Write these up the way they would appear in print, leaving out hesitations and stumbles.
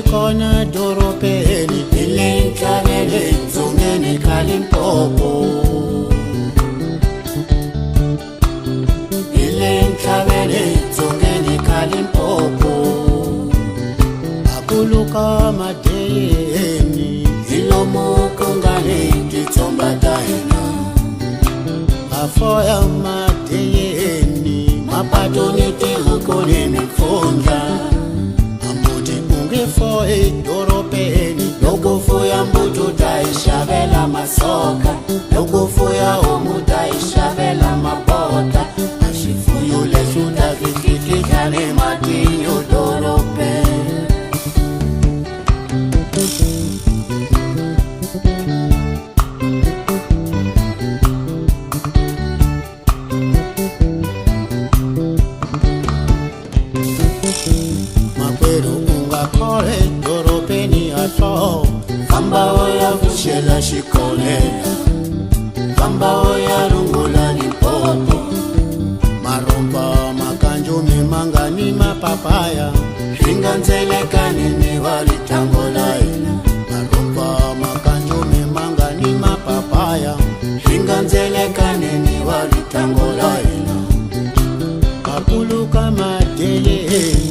Kona doropeni ilenkalele zungeni kalimpopo ilenkalele zungeni kalimpopo akuluka madeyeni ilomo kongale kitomba daina afoya madeyeni mapatoni te ukoni mifonga for a doropeni logo for ya mbuto taishavela masoka logo for ya omu taishavela mabota ashifuyo lesuta kikikane matinyo dorope kore doropeni aso Vamba oya vushela shikonela Vamba oya rungula limpopo Maromba makanjo mimanga ni mapapaya Shinganzeleka nini walitangola ina Maromba makanjo mimanga ni mapapaya Shinganzeleka nini walitangola ina Kapuluka madeyeni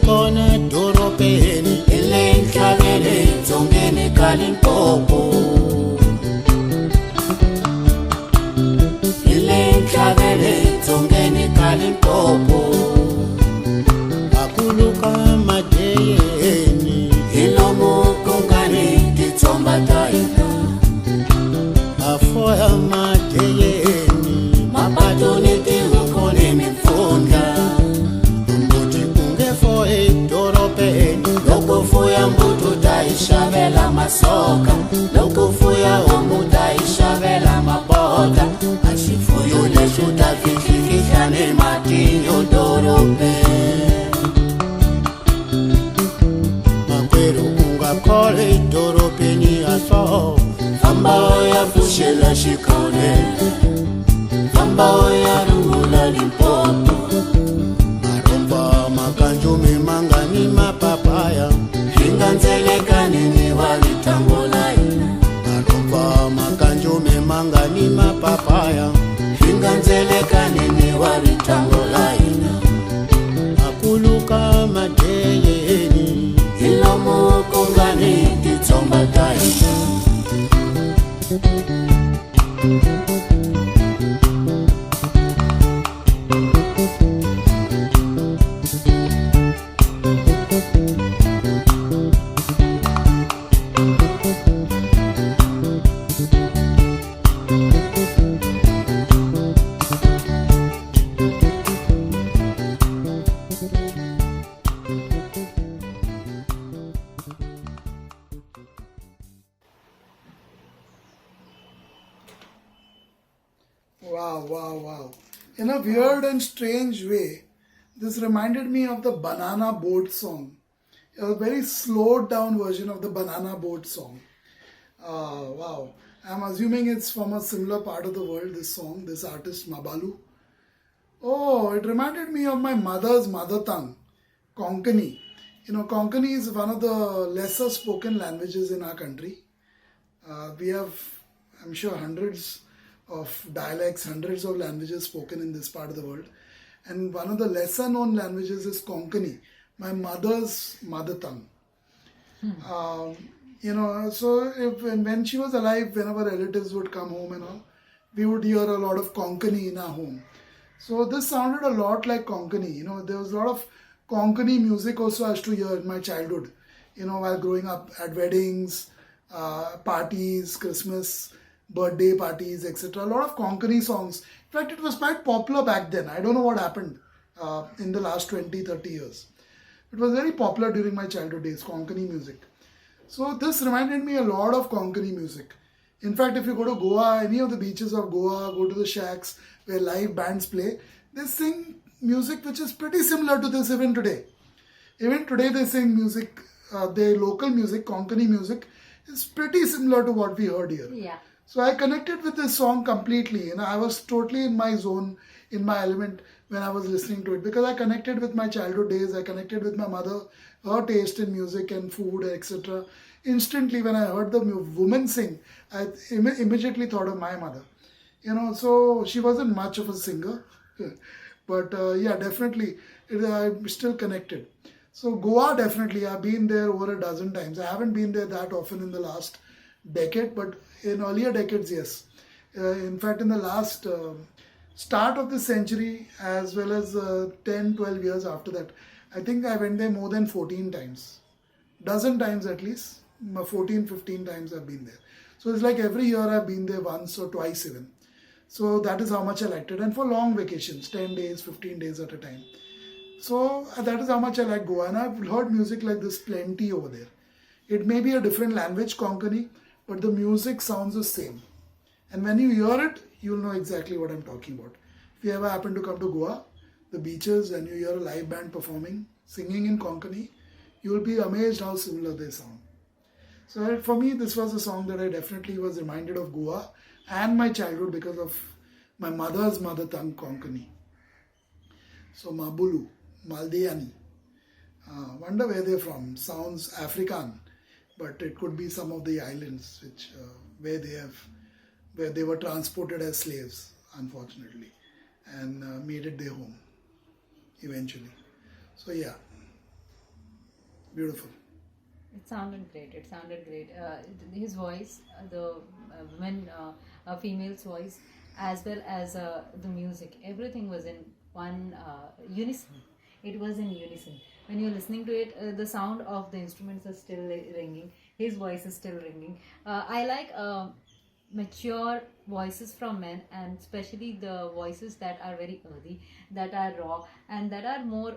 Kona doropeni ilenkalele zongeni kalimpopo ilenkalele zongeni kalimpopo akuluka madeyeni ilomo kongani kitomba daina afoya madeyeni mapatoni te ukoni mifonga Logo fuya mbuto taishavela masoka Logo fuya omu taishavela mabota Ashifuyo leshuta vikikishane matinyo dorope Makwero unga kore dorope ni aso Vamba oya fushela shikone Vamba oya rungula limpopo Makanjo mimanga ni mapapaya Shinganzeleka nini walitangola ina Maromba makanjo mimanga ni mapapaya Shinganzeleka nini walitangola ina Akuluka madeyeni Ilomo kongani kitomba daina Wow. In a weird and strange way, this reminded me of the Banana Boat song. A very slowed down version of the Banana Boat song. Wow. I'm assuming it's from a similar part of the world, this song, this artist MABULU. Oh, it reminded me of my mother's mother tongue, Konkani. Konkani is one of the lesser spoken languages in our country. We have, I'm sure, hundreds of dialects, hundreds of languages spoken in this part of the world. And one of the lesser known languages is Konkani, my mother's mother tongue. So when she was alive, whenever relatives would come home and all, we would hear a lot of Konkani in our home. So this sounded a lot like Konkani. There was a lot of Konkani music also I used to hear in my childhood. While growing up at weddings, parties, Christmas. birthday parties, etc. A lot of Konkani songs. In fact, it was quite popular back then. I don't know what happened in the last 20, 30 years. It was very popular during my childhood days, Konkani music. So this reminded me a lot of Konkani music. In fact, if you go to Goa, any of the beaches of Goa, go to the shacks where live bands play, they sing music which is pretty similar to this even today. Even today they sing music, their local music, Konkani music, is pretty similar to what we heard here. Yeah. So I connected with this song completely. I was totally in my zone, in my element when I was listening to it, because I connected with my childhood days. I connected with my mother, her taste in music and food, etc. Instantly, when I heard the woman sing, I immediately thought of my mother. So she wasn't much of a singer, but yeah, definitely, I'm still connected. So Goa, definitely, I've been there over a dozen times. I haven't been there that often in the last decade, but in earlier decades, yes. In fact, in the last start of the century, as well as 10, 12 years after that, I think I went there more than 14 times. Dozen times at least. 14, 15 times I've been there. So it's like every year I've been there once or twice even. So that is how much I liked it. And for long vacations, 10 days, 15 days at a time. So that is how much I like Goa. And I've heard music like this plenty over there. It may be a different language, Konkani, but the music sounds the same. And when you hear it, you'll know exactly what I'm talking about. If you ever happen to come to Goa, the beaches, and you hear a live band performing, singing in Konkani, you'll be amazed how similar they sound. So for me, this was a song that I definitely was reminded of Goa and my childhood because of my mother's mother tongue, Konkani. So MABULU, Maldeyeni. Wonder where they're from. Sounds African, but it could be some of the islands which where they were transported as slaves, unfortunately, and made it their home eventually. So yeah, beautiful. It sounded great. It sounded great. His voice, the female's voice, as well as the music, everything was in one unison. It was in unison. When you're listening to it, the sound of the instruments are still ringing. His voice is still ringing. I like mature voices from men, and especially the voices that are very earthy, that are raw, and that are more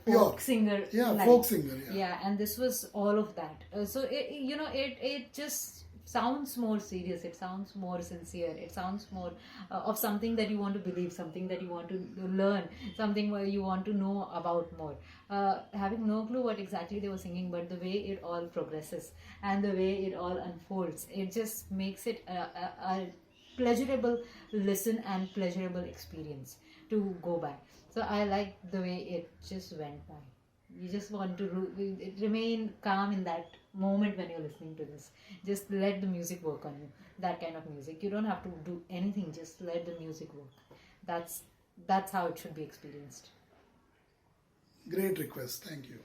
folk singer. Yeah, folk singer. Yeah, and this was all of that. So it just sounds more serious. It sounds more sincere. It sounds more of something that you want to believe, something that you want to learn, something where you want to know about more. Having no clue what exactly they were singing, but the way it all progresses and the way it all unfolds, it just makes it a pleasurable listen and pleasurable experience to go by. So I like the way it just went by. You just want to remain calm in that moment when you're listening to this. Just let the music work on you. That kind of music. You don't have to do anything. Just let the music work. That's how it should be experienced. Great request. Thank you.